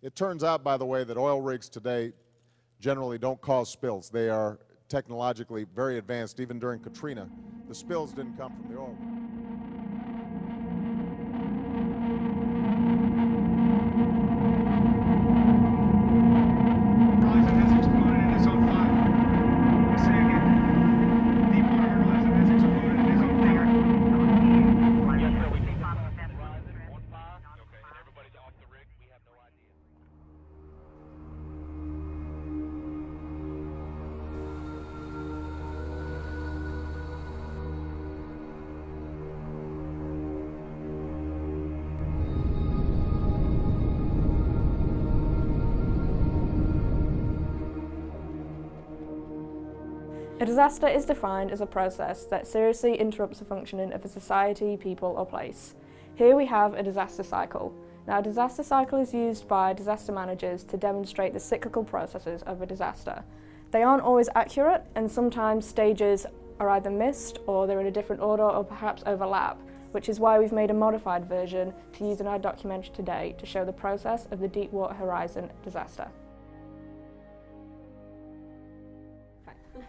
It turns out, by the way, that oil rigs today generally don't cause spills. They are technologically very advanced. Even during Katrina, the spills didn't come from the oil. Horizon has exploded and is on fire. I say again, Deepwater Horizon has exploded and is on fire. Yes, sir. We think Horizon on fire. Okay, and everybody's off the rig. We have no idea. A disaster is defined as a process that seriously interrupts the functioning of a society, people or place. Here we have a disaster cycle. Now, a disaster cycle is used by disaster managers to demonstrate the cyclical processes of a disaster. They aren't always accurate, and sometimes stages are either missed or they're in a different order or perhaps overlap, which is why we've made a modified version to use in our documentary today to show the process of the Deepwater Horizon disaster.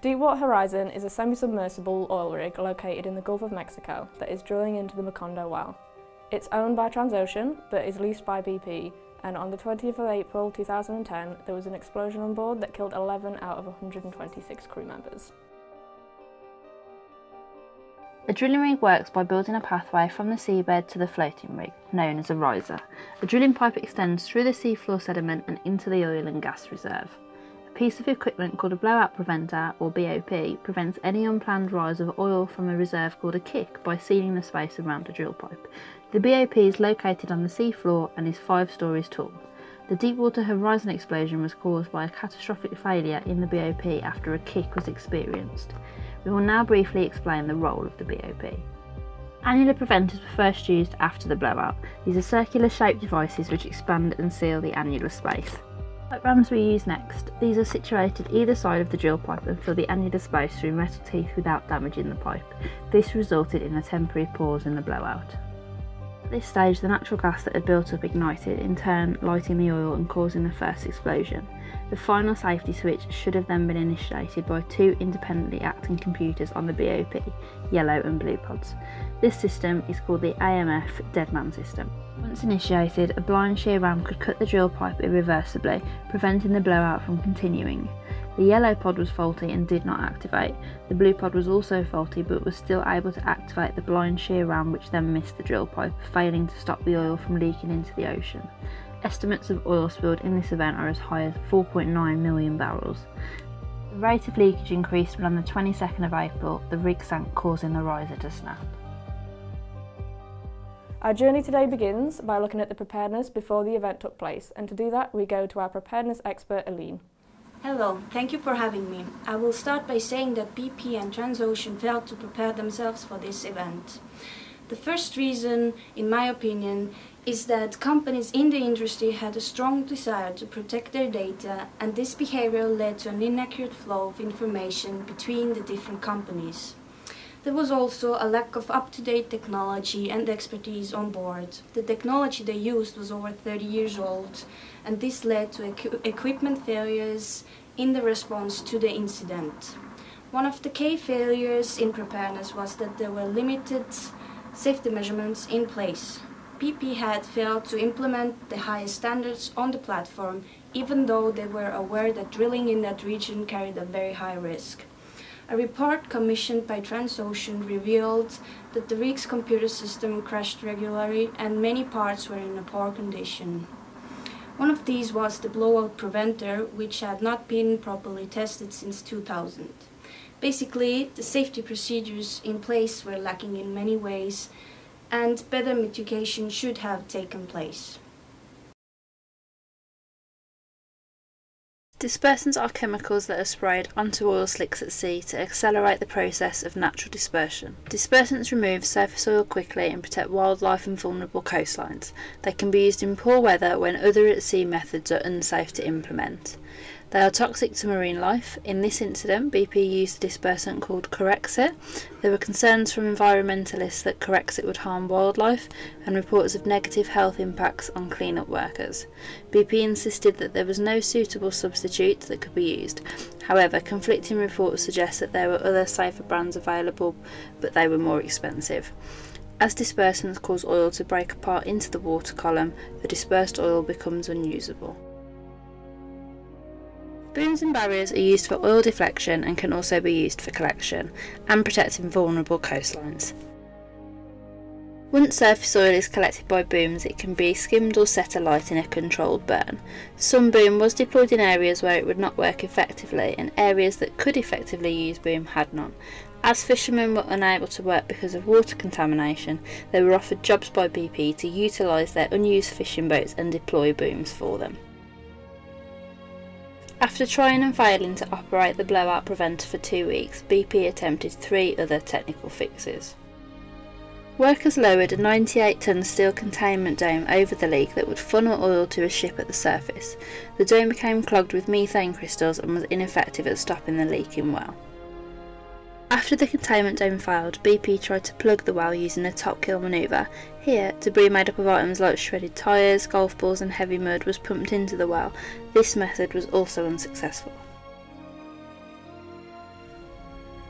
Deepwater Horizon is a semi-submersible oil rig located in the Gulf of Mexico that is drilling into the Macondo well. It's owned by Transocean but is leased by BP, and on the 20th of April 2010 there was an explosion on board that killed 11 out of 126 crew members. A drilling rig works by building a pathway from the seabed to the floating rig, known as a riser. A drilling pipe extends through the seafloor sediment and into the oil and gas reserve. A piece of equipment called a blowout preventer, or BOP, prevents any unplanned rise of oil from a reserve called a kick by sealing the space around a drill pipe. The BOP is located on the seafloor and is 5 stories tall. The Deepwater Horizon explosion was caused by a catastrophic failure in the BOP after a kick was experienced. We will now briefly explain the role of the BOP. Annular preventers were first used after the blowout. These are circular shaped devices which expand and seal the annular space. Pipe rams were used next. These are situated either side of the drill pipe and fill the annular space through metal teeth without damaging the pipe. This resulted in a temporary pause in the blowout. At this stage, the natural gas that had built up ignited, in turn lighting the oil and causing the first explosion. The final safety switch should have then been initiated by 2 independently acting computers on the BOP, yellow and blue pods. This system is called the AMF Deadman system. Once initiated, a blind shear ram could cut the drill pipe irreversibly, preventing the blowout from continuing. The yellow pod was faulty and did not activate. The blue pod was also faulty but was still able to activate the blind shear ram, which then missed the drill pipe, failing to stop the oil from leaking into the ocean. Estimates of oil spilled in this event are as high as 4.9 million barrels. The rate of leakage increased when on the 22nd of April the rig sank, causing the riser to snap. Our journey today begins by looking at the preparedness before the event took place, and to do that we go to our preparedness expert Elin. Hello, thank you for having me. I will start by saying that BP and Transocean failed to prepare themselves for this event. The first reason, in my opinion, is that companies in the industry had a strong desire to protect their data, and this behavior led to an inaccurate flow of information between the different companies. There was also a lack of up-to-date technology and expertise on board. The technology they used was over 30 years old, and this led to equipment failures in the response to the incident. One of the key failures in preparedness was that there were limited safety measurements in place. BP had failed to implement the highest standards on the platform, even though they were aware that drilling in that region carried a very high risk. A report commissioned by Transocean revealed that the rig's computer system crashed regularly and many parts were in a poor condition. One of these was the blowout preventer, which had not been properly tested since 2000. Basically, the safety procedures in place were lacking in many ways, and better mitigation should have taken place. Dispersants are chemicals that are sprayed onto oil slicks at sea to accelerate the process of natural dispersion. Dispersants remove surface oil quickly and protect wildlife and vulnerable coastlines. They can be used in poor weather when other at sea methods are unsafe to implement. They are toxic to marine life. In this incident, BP used a dispersant called Coursework. There were concerns from environmentalists that Coursework would harm wildlife and reports of negative health impacts on clean-up workers. BP insisted that there was no suitable substitute that could be used. However, conflicting reports suggest that there were other safer brands available, but they were more expensive. As dispersants cause oil to break apart into the water column, the dispersed oil becomes unusable. Booms and barriers are used for oil deflection and can also be used for collection and protecting vulnerable coastlines. Once surface oil is collected by booms, it can be skimmed or set alight in a controlled burn. Some boom was deployed in areas where it would not work effectively, and areas that could effectively use boom had none. As fishermen were unable to work because of water contamination, they were offered jobs by BP to utilise their unused fishing boats and deploy booms for them. After trying and failing to operate the blowout preventer for 2 weeks, BP attempted 3 other technical fixes. Workers lowered a 98-ton steel containment dome over the leak that would funnel oil to a ship at the surface. The dome became clogged with methane crystals and was ineffective at stopping the leaking well. After the containment dome failed, BP tried to plug the well using a top kill manoeuvre. Here, debris made up of items like shredded tyres, golf balls and heavy mud was pumped into the well. This method was also unsuccessful.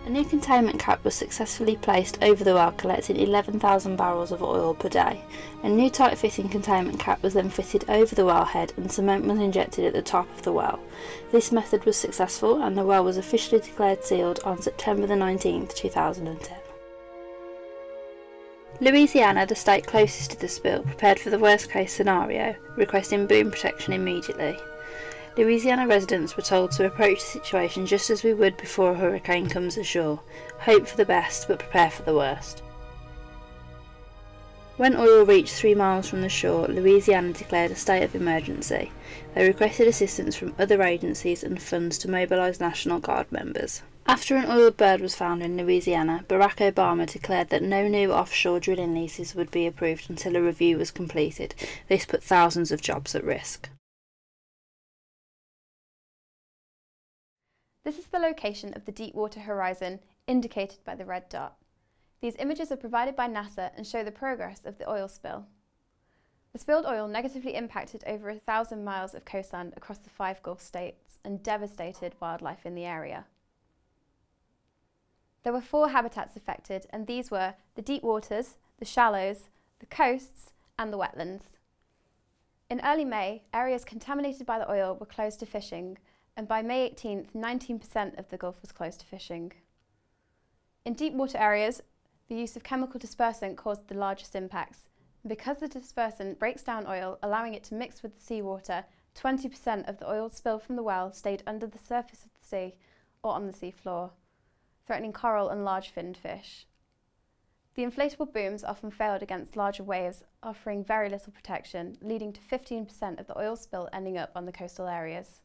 A new containment cap was successfully placed over the well, collecting 11,000 barrels of oil per day. A new tight-fitting containment cap was then fitted over the wellhead and cement was injected at the top of the well. This method was successful and the well was officially declared sealed on September the 19th, 2010. Louisiana, the state closest to the spill, prepared for the worst-case scenario, requesting boom protection immediately. Louisiana residents were told to approach the situation just as we would before a hurricane comes ashore. Hope for the best, but prepare for the worst. When oil reached 3 miles from the shore, Louisiana declared a state of emergency. They requested assistance from other agencies and funds to mobilise National Guard members. After an oiled bird was found in Louisiana, Barack Obama declared that no new offshore drilling leases would be approved until a review was completed. This put thousands of jobs at risk. This is the location of the Deepwater horizon, indicated by the red dot. These images are provided by NASA and show the progress of the oil spill. The spilled oil negatively impacted over 1,000 miles of coastline across the 5 Gulf states and devastated wildlife in the area. There were 4 habitats affected, and these were the deep waters, the shallows, the coasts, and the wetlands. In early May, areas contaminated by the oil were closed to fishing, and by May 18th, 19% of the Gulf was closed to fishing. In deep water areas, the use of chemical dispersant caused the largest impacts. And because the dispersant breaks down oil, allowing it to mix with the seawater, 20% of the oil spilled from the well stayed under the surface of the sea or on the sea floor, threatening coral and large finned fish. The inflatable booms often failed against larger waves, offering very little protection, leading to 15% of the oil spill ending up on the coastal areas.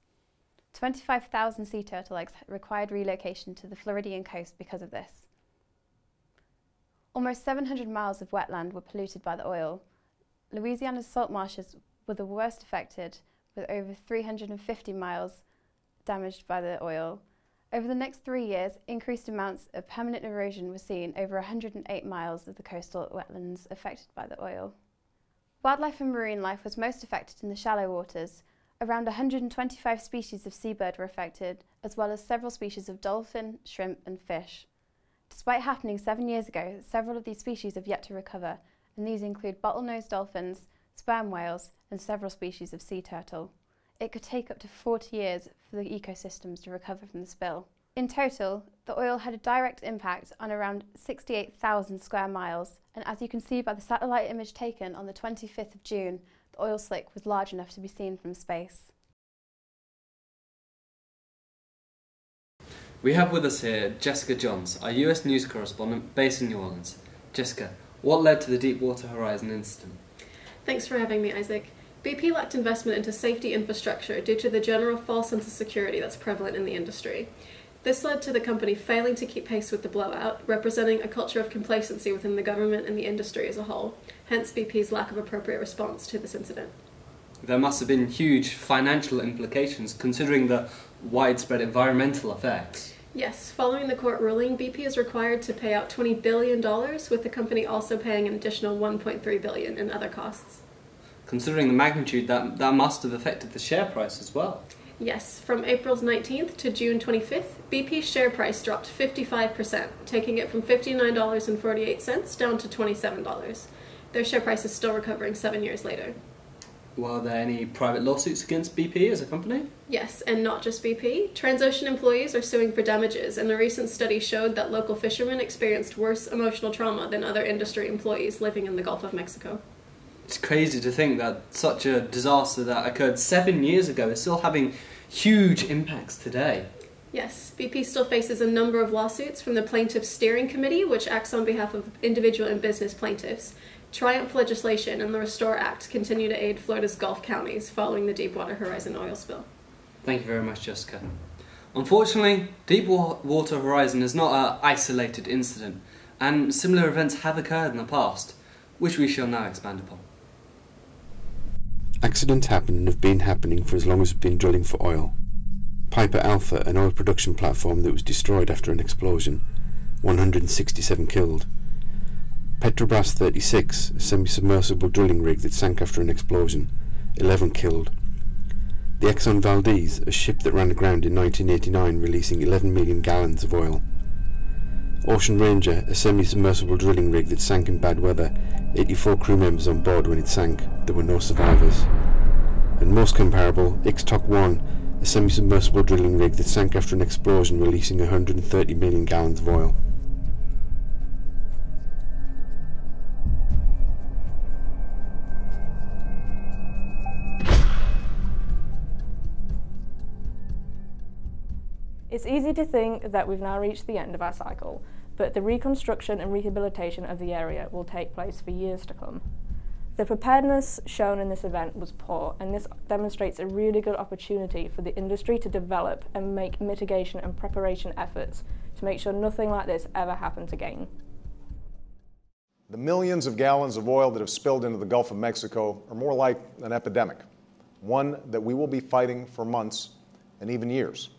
25,000 sea turtle eggs required relocation to the Floridian coast because of this. Almost 700 miles of wetland were polluted by the oil. Louisiana's salt marshes were the worst affected, with over 350 miles damaged by the oil. Over the next 3 years, increased amounts of permanent erosion were seen over 108 miles of the coastal wetlands affected by the oil. Wildlife and marine life was most affected in the shallow waters. Around 125 species of seabird were affected, as well as several species of dolphin, shrimp and fish. Despite happening 7 years ago, several of these species have yet to recover, and these include bottlenose dolphins, sperm whales and several species of sea turtle. It could take up to 40 years for the ecosystems to recover from the spill. In total, the oil had a direct impact on around 68,000 square miles, and as you can see by the satellite image taken on the 25th of June, the oil slick was large enough to be seen from space. We have with us here Jessica Johns, our US news correspondent based in New Orleans. Jessica, what led to the Deepwater Horizon incident? Thanks for having me, Isaac. BP lacked investment into safety infrastructure due to the general false sense of security that's prevalent in the industry. This led to the company failing to keep pace with the blowout, representing a culture of complacency within the government and the industry as a whole, hence BP's lack of appropriate response to this incident. There must have been huge financial implications considering the widespread environmental effects. Yes, following the court ruling, BP is required to pay out $20 billion, with the company also paying an additional $1.3 billion in other costs. Considering the magnitude, that must have affected the share price as well. Yes, from April 19th to June 25th, BP's share price dropped 55%, taking it from $59.48 down to $27. Their share price is still recovering 7 years later. Were there any private lawsuits against BP as a company? Yes, and not just BP. Transocean employees are suing for damages, and a recent study showed that local fishermen experienced worse emotional trauma than other industry employees living in the Gulf of Mexico. It's crazy to think that such a disaster that occurred 7 years ago is still having huge impacts today. Yes, BP still faces a number of lawsuits from the Plaintiffs' Steering Committee, which acts on behalf of individual and business plaintiffs. Triumph legislation and the Restore Act continue to aid Florida's Gulf counties following the Deepwater Horizon oil spill. Thank you very much, Jessica. Unfortunately, Deepwater Horizon is not an isolated incident, and similar events have occurred in the past, which we shall now expand upon. Accidents happen and have been happening for as long as we've been drilling for oil. Piper Alpha, an oil production platform that was destroyed after an explosion, 167 killed. Petrobras 36, a semi-submersible drilling rig that sank after an explosion, 11 killed. The Exxon Valdez, a ship that ran aground in 1989 releasing 11 million gallons of oil. Ocean Ranger, a semi-submersible drilling rig that sank in bad weather, 84 crew members on board when it sank, there were no survivors. And most comparable, Ixtoc 1, a semi-submersible drilling rig that sank after an explosion releasing 130 million gallons of oil. It's easy to think that we've now reached the end of our cycle, but the reconstruction and rehabilitation of the area will take place for years to come. The preparedness shown in this event was poor, and this demonstrates a really good opportunity for the industry to develop and make mitigation and preparation efforts to make sure nothing like this ever happens again. The millions of gallons of oil that have spilled into the Gulf of Mexico are more like an epidemic, one that we will be fighting for months and even years.